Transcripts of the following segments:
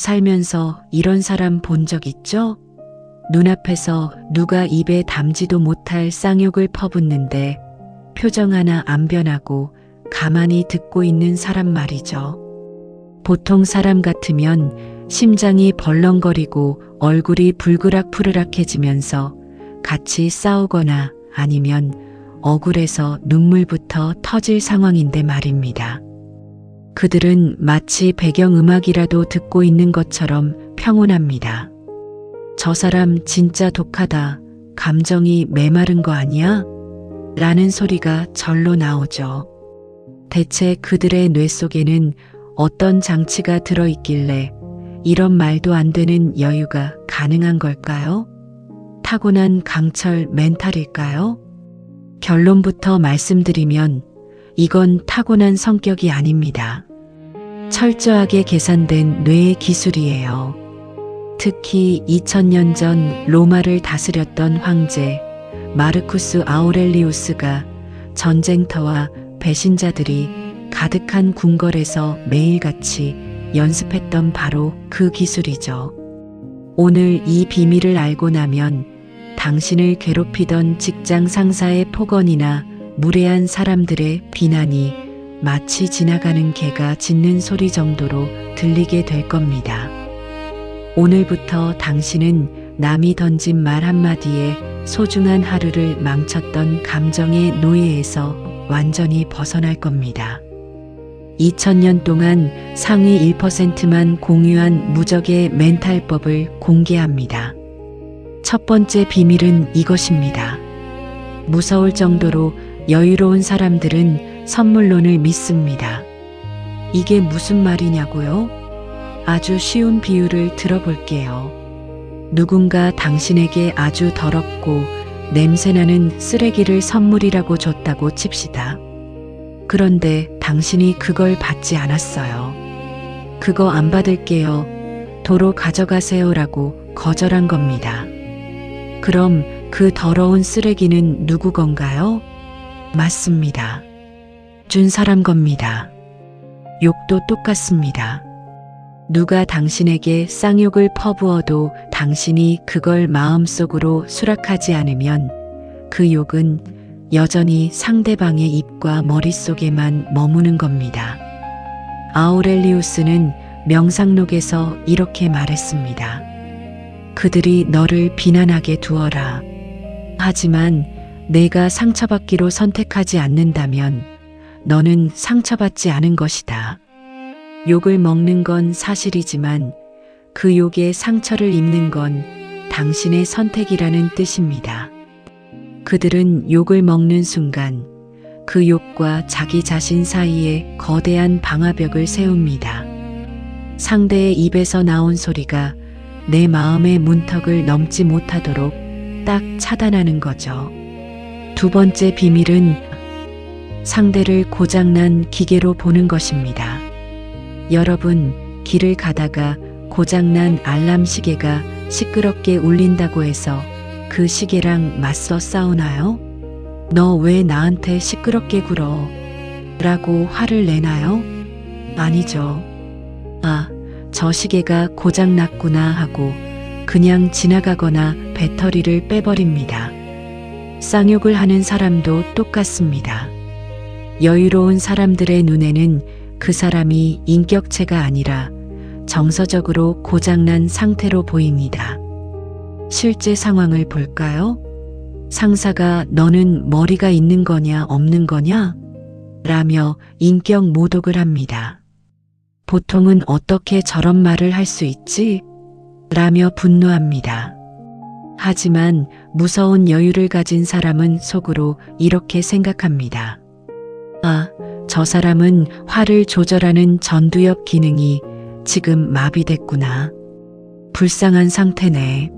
살면서 이런 사람 본 적 있죠? 눈앞에서 누가 입에 담지도 못할 쌍욕을 퍼붓는데 표정 하나 안 변하고 가만히 듣고 있는 사람 말이죠. 보통 사람 같으면 심장이 벌렁거리고 얼굴이 불그락푸르락해지면서 같이 싸우거나 아니면 억울해서 눈물부터 터질 상황인데 말입니다. 그들은 마치 배경음악이라도 듣고 있는 것처럼 평온합니다. 저 사람 진짜 독하다. 감정이 메마른 거 아니야? 라는 소리가 절로 나오죠. 대체 그들의 뇌 속에는 어떤 장치가 들어있길래 이런 말도 안 되는 여유가 가능한 걸까요? 타고난 강철 멘탈일까요? 결론부터 말씀드리면 이건 타고난 성격이 아닙니다. 철저하게 계산된 뇌의 기술이에요. 특히 2000년 전 로마를 다스렸던 황제 마르쿠스 아우렐리우스가 전쟁터와 배신자들이 가득한 궁궐에서 매일같이 연습했던 바로 그 기술이죠. 오늘 이 비밀을 알고 나면 당신을 괴롭히던 직장 상사의 폭언이나 무례한 사람들의 비난이 마치 지나가는 개가 짖는 소리 정도로 들리게 될 겁니다. 오늘부터 당신은 남이 던진 말 한마디에 소중한 하루를 망쳤던 감정의 노예에서 완전히 벗어날 겁니다. 2000년 동안 상위 1%만 공유한 무적의 멘탈법을 공개합니다. 첫 번째 비밀은 이것입니다. 무서울 정도로 여유로운 사람들은 선물론을 믿습니다. 이게 무슨 말이냐고요? 아주 쉬운 비유를 들어볼게요. 누군가 당신에게 아주 더럽고 냄새나는 쓰레기를 선물이라고 줬다고 칩시다. 그런데 당신이 그걸 받지 않았어요. 그거 안 받을게요. 도로 가져가세요라고 거절한 겁니다. 그럼 그 더러운 쓰레기는 누구 건가요? 맞습니다. 준 사람 겁니다. 욕도 똑같습니다. 누가 당신에게 쌍욕을 퍼부어도 당신이 그걸 마음속으로 수락하지 않으면 그 욕은 여전히 상대방의 입과 머릿속에만 머무는 겁니다. 아우렐리우스는 명상록에서 이렇게 말했습니다. 그들이 너를 비난하게 두어라. 하지만 내가 상처받기로 선택하지 않는다면 너는 상처받지 않은 것이다. 욕을 먹는 건 사실이지만 그 욕에 상처를 입는 건 당신의 선택이라는 뜻입니다. 그들은 욕을 먹는 순간 그 욕과 자기 자신 사이에 거대한 방화벽을 세웁니다. 상대의 입에서 나온 소리가 내 마음의 문턱을 넘지 못하도록 딱 차단하는 거죠. 두 번째 비밀은 상대를 고장난 기계로 보는 것입니다. 여러분, 길을 가다가 고장난 알람 시계가 시끄럽게 울린다고 해서 그 시계랑 맞서 싸우나요? 너 왜 나한테 시끄럽게 굴어? 라고 화를 내나요? 아니죠. 아, 저 시계가 고장났구나 하고 그냥 지나가거나 배터리를 빼버립니다. 쌍욕을 하는 사람도 똑같습니다. 여유로운 사람들의 눈에는 그 사람이 인격체가 아니라 정서적으로 고장난 상태로 보입니다. 실제 상황을 볼까요? 상사가 너는 머리가 있는 거냐 없는 거냐? 라며 인격 모독을 합니다. 보통은 어떻게 저런 말을 할 수 있지? 라며 분노합니다. 하지만 무서운 여유를 가진 사람은 속으로 이렇게 생각합니다. 아, 저 사람은 화를 조절하는 전두엽 기능이 지금 마비됐구나. 불쌍한 상태네.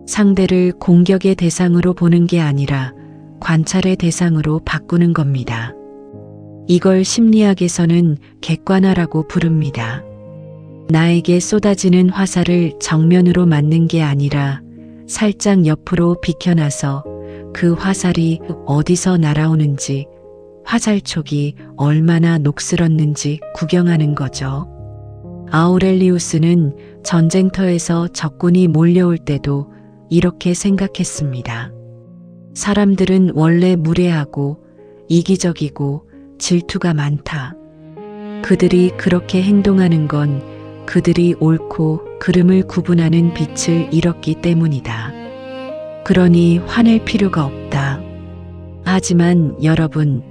상대를 공격의 대상으로 보는 게 아니라 관찰의 대상으로 바꾸는 겁니다. 이걸 심리학에서는 객관화라고 부릅니다. 나에게 쏟아지는 화살을 정면으로 맞는 게 아니라 살짝 옆으로 비켜나서 그 화살이 어디서 날아오는지, 화살촉이 얼마나 녹슬었는지 구경하는 거죠. 아우렐리우스는 전쟁터에서 적군이 몰려올 때도 이렇게 생각했습니다. 사람들은 원래 무례하고 이기적이고 질투가 많다. 그들이 그렇게 행동하는 건 그들이 옳고 그름을 구분하는 빛을 잃었기 때문이다. 그러니 화낼 필요가 없다. 하지만 여러분,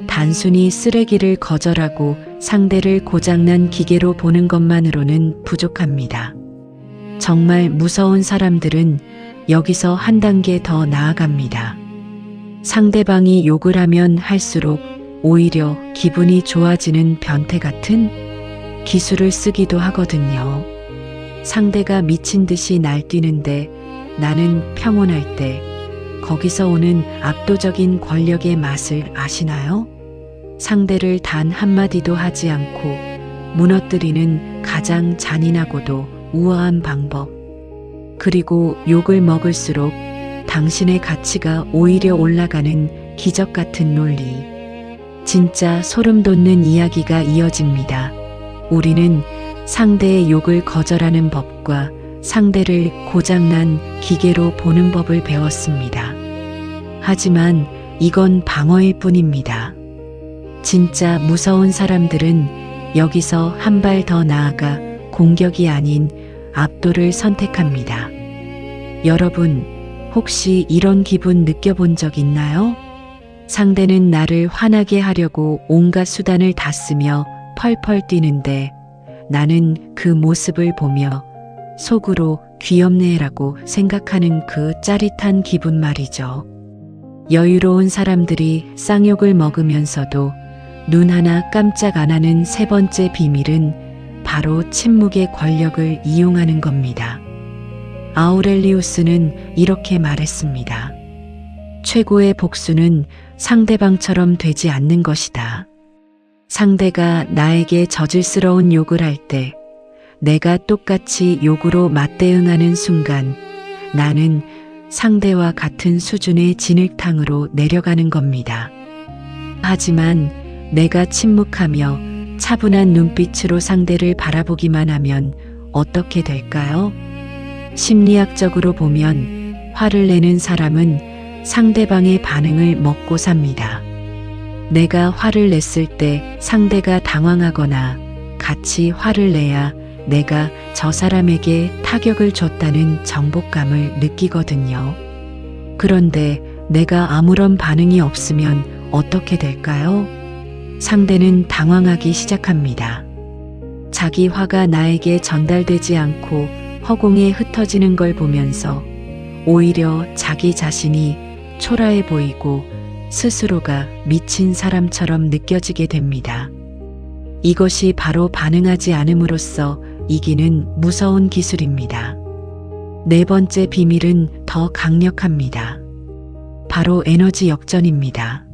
단순히 쓰레기를 거절하고 상대를 고장난 기계로 보는 것만으로는 부족합니다. 정말 무서운 사람들은 여기서 한 단계 더 나아갑니다. 상대방이 욕을 하면 할수록 오히려 기분이 좋아지는 변태 같은 기술을 쓰기도 하거든요. 상대가 미친 듯이 날뛰는데 나는 평온할 때 거기서 오는 압도적인 권력의 맛을 아시나요? 상대를 단 한마디도 하지 않고 무너뜨리는 가장 잔인하고도 우아한 방법. 그리고 욕을 먹을수록 당신의 가치가 오히려 올라가는 기적 같은 논리. 진짜 소름 돋는 이야기가 이어집니다. 우리는 상대의 욕을 거절하는 법과 상대를 고장난 기계로 보는 법을 배웠습니다. 하지만 이건 방어일 뿐입니다. 진짜 무서운 사람들은 여기서 한 발 더 나아가 공격이 아닌 압도를 선택합니다. 여러분, 혹시 이런 기분 느껴본 적 있나요? 상대는 나를 화나게 하려고 온갖 수단을 다 쓰며 펄펄 뛰는데 나는 그 모습을 보며 속으로 귀엽네라고 생각하는 그 짜릿한 기분 말이죠. 여유로운 사람들이 쌍욕을 먹으면서도 눈 하나 깜짝 안 하는 세 번째 비밀은 바로 침묵의 권력을 이용하는 겁니다. 아우렐리우스는 이렇게 말했습니다. 최고의 복수는 상대방처럼 되지 않는 것이다. 상대가 나에게 저질스러운 욕을 할 때 내가 똑같이 욕으로 맞대응하는 순간 나는 상대와 같은 수준의 진흙탕으로 내려가는 겁니다. 하지만 내가 침묵하며 차분한 눈빛으로 상대를 바라보기만 하면 어떻게 될까요? 심리학적으로 보면 화를 내는 사람은 상대방의 반응을 먹고 삽니다. 내가 화를 냈을 때 상대가 당황하거나 같이 화를 내야 내가 저 사람에게 타격을 줬다는 정복감을 느끼거든요. 그런데 내가 아무런 반응이 없으면 어떻게 될까요? 상대는 당황하기 시작합니다. 자기 화가 나에게 전달되지 않고 허공에 흩어지는 걸 보면서 오히려 자기 자신이 초라해 보이고 스스로가 미친 사람처럼 느껴지게 됩니다. 이것이 바로 반응하지 않음으로써 이기는 무서운 기술입니다. 네 번째 비밀은 더 강력합니다. 바로 에너지 역전입니다.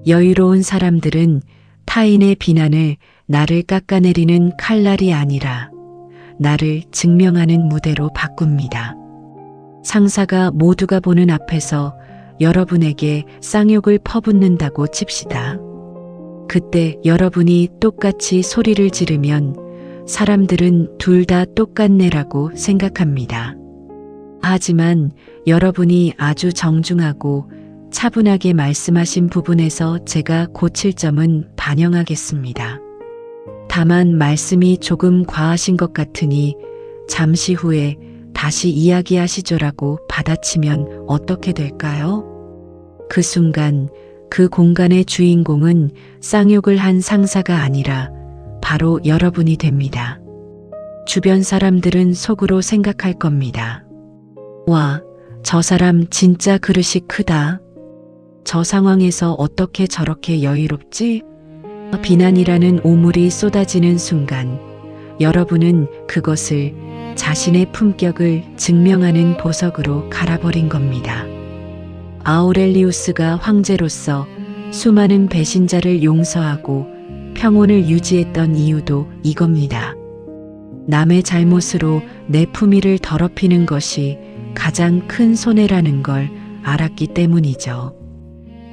여유로운 사람들은 타인의 비난을 나를 깎아내리는 칼날이 아니라 나를 증명하는 무대로 바꿉니다. 상사가 모두가 보는 앞에서 여러분에게 쌍욕을 퍼붓는다고 칩시다. 그때 여러분이 똑같이 소리를 지르면 사람들은 둘 다 똑같네라고 생각합니다. 하지만 여러분이 아주 정중하고 차분하게 말씀하신 부분에서 제가 고칠 점은 반영하겠습니다. 다만 말씀이 조금 과하신 것 같으니 잠시 후에 다시 이야기하시죠라고 받아치면 어떻게 될까요? 그 순간 그 공간의 주인공은 쌍욕을 한 상사가 아니라 바로 여러분이 됩니다. 주변 사람들은 속으로 생각할 겁니다. 와, 저 사람 진짜 그릇이 크다. 저 상황에서 어떻게 저렇게 여유롭지? 비난이라는 오물이 쏟아지는 순간 여러분은 그것을 자신의 품격을 증명하는 보석으로 갈아버린 겁니다. 아우렐리우스가 황제로서 수많은 배신자를 용서하고 평온을 유지했던 이유도 이겁니다. 남의 잘못으로 내 품위를 더럽히는 것이 가장 큰 손해라는 걸 알았기 때문이죠.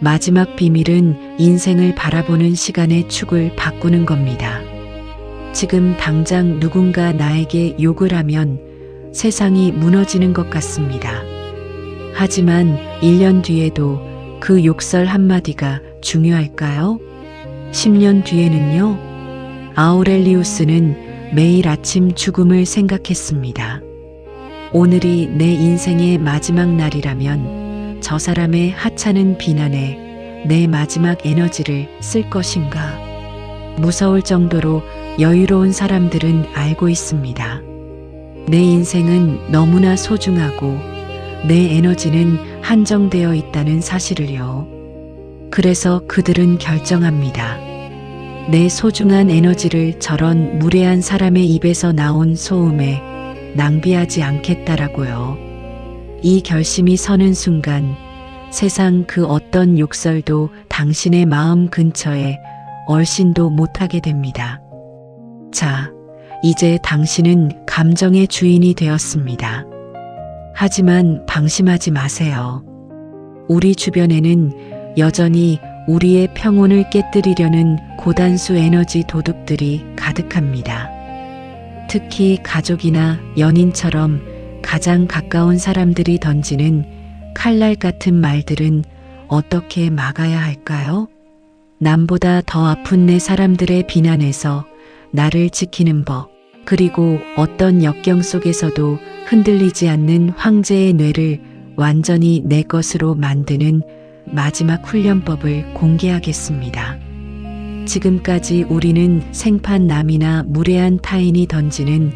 마지막 비밀은 인생을 바라보는 시간의 축을 바꾸는 겁니다. 지금 당장 누군가 나에게 욕을 하면 세상이 무너지는 것 같습니다. 하지만 1년 뒤에도 그 욕설 한마디가 중요할까요? 10년 뒤에는요? 아우렐리우스는 매일 아침 죽음을 생각했습니다. 오늘이 내 인생의 마지막 날이라면 저 사람의 하찮은 비난에 내 마지막 에너지를 쓸 것인가? 무서울 정도로 여유로운 사람들은 알고 있습니다. 내 인생은 너무나 소중하고 내 에너지는 한정되어 있다는 사실을요. 그래서 그들은 결정합니다. 내 소중한 에너지를 저런 무례한 사람의 입에서 나온 소음에 낭비하지 않겠다라고요. 이 결심이 서는 순간 세상 그 어떤 욕설도 당신의 마음 근처에 얼씬도 못하게 됩니다. 자, 이제 당신은 감정의 주인이 되었습니다. 하지만 방심하지 마세요. 우리 주변에는 여전히 우리의 평온을 깨뜨리려는 고단수 에너지 도둑들이 가득합니다. 특히 가족이나 연인처럼 가장 가까운 사람들이 던지는 칼날 같은 말들은 어떻게 막아야 할까요? 남보다 더 아픈 내 사람들의 비난에서 나를 지키는 법, 그리고 어떤 역경 속에서도 흔들리지 않는 황제의 뇌를 완전히 내 것으로 만드는 마지막 훈련법을 공개하겠습니다. 지금까지 우리는 생판남이나 무례한 타인이 던지는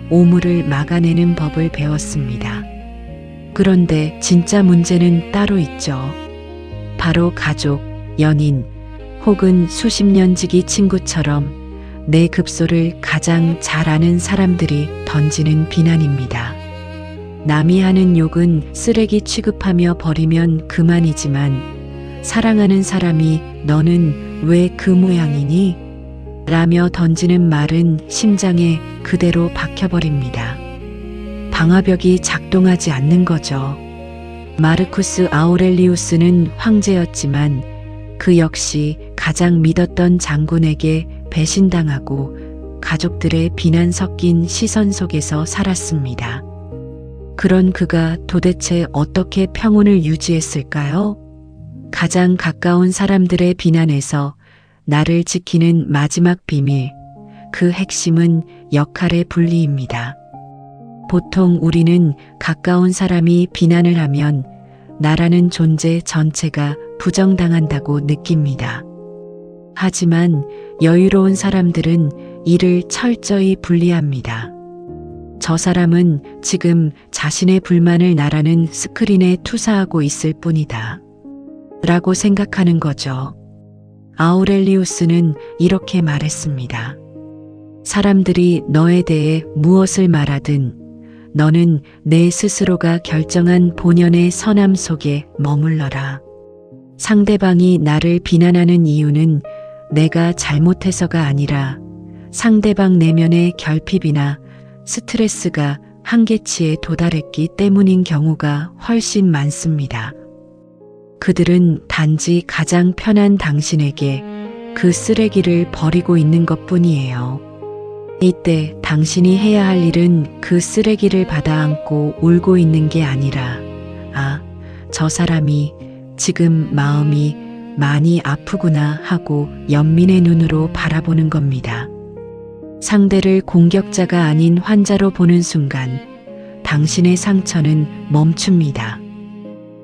오물을 막아내는 법을 배웠습니다. 그런데 진짜 문제는 따로 있죠. 바로 가족, 연인, 혹은 수십 년 지기 친구처럼 내 급소를 가장 잘 아는 사람들이 던지는 비난입니다. 남이 하는 욕은 쓰레기 취급하며 버리면 그만이지만 사랑하는 사람이 너는 왜 그 모양이니? 라며 던지는 말은 심장에 그대로 박혀버립니다. 방화벽이 작동하지 않는 거죠. 마르쿠스 아우렐리우스는 황제였지만 그 역시 가장 믿었던 장군에게 배신당하고 가족들의 비난 섞인 시선 속에서 살았습니다. 그런 그가 도대체 어떻게 평온을 유지했을까요? 가장 가까운 사람들의 비난에서 나를 지키는 마지막 비밀, 그 핵심은 역할의 분리입니다. 보통 우리는 가까운 사람이 비난을 하면 나라는 존재 전체가 부정당한다고 느낍니다. 하지만 여유로운 사람들은 이를 철저히 분리합니다. 저 사람은 지금 자신의 불만을 나라는 스크린에 투사하고 있을 뿐이다. 라고 생각하는 거죠. 아우렐리우스는 이렇게 말했습니다. 사람들이 너에 대해 무엇을 말하든 너는 내 스스로가 결정한 본연의 선함 속에 머물러라. 상대방이 나를 비난하는 이유는 내가 잘못해서가 아니라 상대방 내면의 결핍이나 스트레스가 한계치에 도달했기 때문인 경우가 훨씬 많습니다. 그들은 단지 가장 편한 당신에게 그 쓰레기를 버리고 있는 것뿐이에요. 이때 당신이 해야 할 일은 그 쓰레기를 받아 안고 울고 있는 게 아니라 저 사람이 지금 마음이 많이 아프구나 하고 연민의 눈으로 바라보는 겁니다. 상대를 공격자가 아닌 환자로 보는 순간 당신의 상처는 멈춥니다.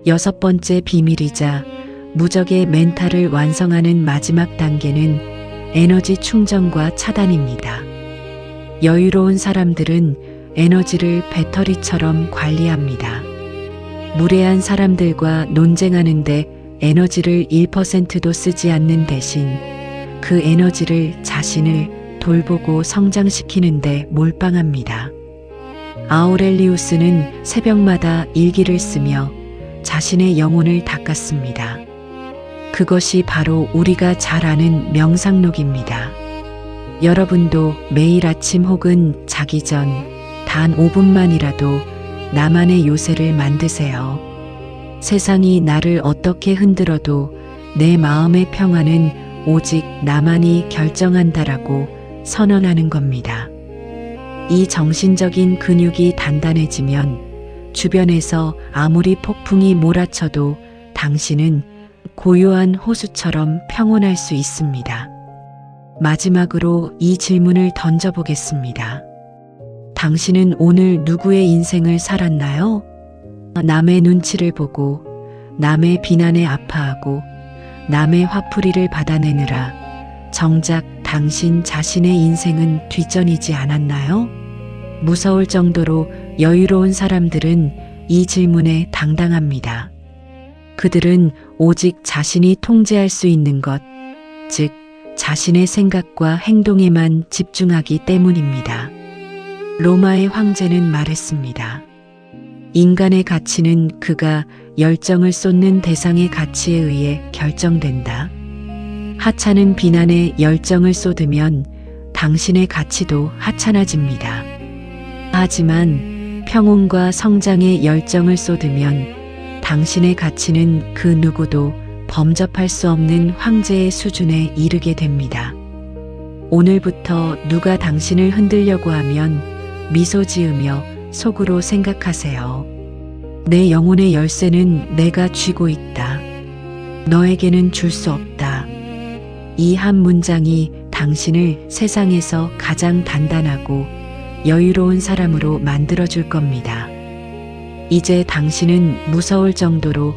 6번째 비밀이자 무적의 멘탈을 완성하는 마지막 단계는 에너지 충전과 차단입니다. 여유로운 사람들은 에너지를 배터리처럼 관리합니다. 무례한 사람들과 논쟁하는데 에너지를 1%도 쓰지 않는 대신 그 에너지를 자신을 돌보고 성장시키는데 몰빵합니다. 아우렐리우스는 새벽마다 일기를 쓰며 자신의 영혼을 닦았습니다. 그것이 바로 우리가 잘 아는 명상록입니다. 여러분도 매일 아침 혹은 자기 전 단 5분만이라도 나만의 요새를 만드세요. 세상이 나를 어떻게 흔들어도 내 마음의 평화는 오직 나만이 결정한다라고 선언하는 겁니다. 이 정신적인 근육이 단단해지면 주변에서 아무리 폭풍이 몰아쳐도 당신은 고요한 호수처럼 평온할 수 있습니다. 마지막으로 이 질문을 던져보겠습니다. 당신은 오늘 누구의 인생을 살았나요? 남의 눈치를 보고, 남의 비난에 아파하고, 남의 화풀이를 받아내느라 정작 당신 자신의 인생은 뒷전이지 않았나요? 무서울 정도로 여유로운 사람들은 이 질문에 당당합니다. 그들은 오직 자신이 통제할 수 있는 것, 즉 자신의 생각과 행동에만 집중하기 때문입니다. 로마의 황제는 말했습니다. 인간의 가치는 그가 열정을 쏟는 대상의 가치에 의해 결정된다. 하찮은 비난에 열정을 쏟으면 당신의 가치도 하찮아집니다. 하지만 평온과 성장에 열정을 쏟으면 당신의 가치는 그 누구도 범접할 수 없는 황제의 수준에 이르게 됩니다. 오늘부터 누가 당신을 흔들려고 하면 미소 지으며 속으로 생각하세요. 내 영혼의 열쇠는 내가 쥐고 있다. 너에게는 줄 수 없다. 이 한 문장이 당신을 세상에서 가장 단단하고 여유로운 사람으로 만들어줄 겁니다. 이제 당신은 무서울 정도로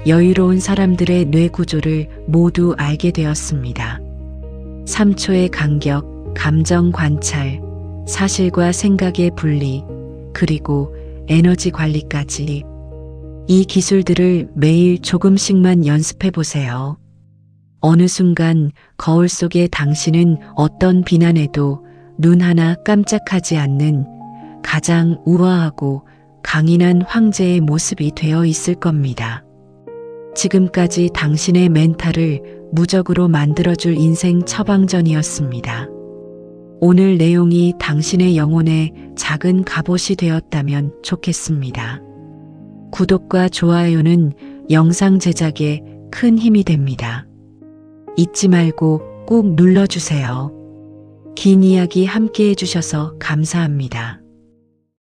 여유로운 사람들의 뇌 구조를 모두 알게 되었습니다. 3초의 간격, 감정 관찰, 사실과 생각의 분리, 그리고 에너지 관리까지. 이 기술들을 매일 조금씩만 연습해 보세요. 어느 순간 거울 속의 당신은 어떤 비난에도 눈 하나 깜짝하지 않는 가장 우아하고 강인한 황제의 모습이 되어 있을 겁니다. 지금까지 당신의 멘탈을 무적으로 만들어줄 인생 처방전이었습니다. 오늘 내용이 당신의 영혼에 작은 갑옷이 되었다면 좋겠습니다. 구독과 좋아요는 영상 제작에 큰 힘이 됩니다. 잊지 말고 꼭 눌러주세요. 긴 이야기 함께 해주셔서 감사합니다.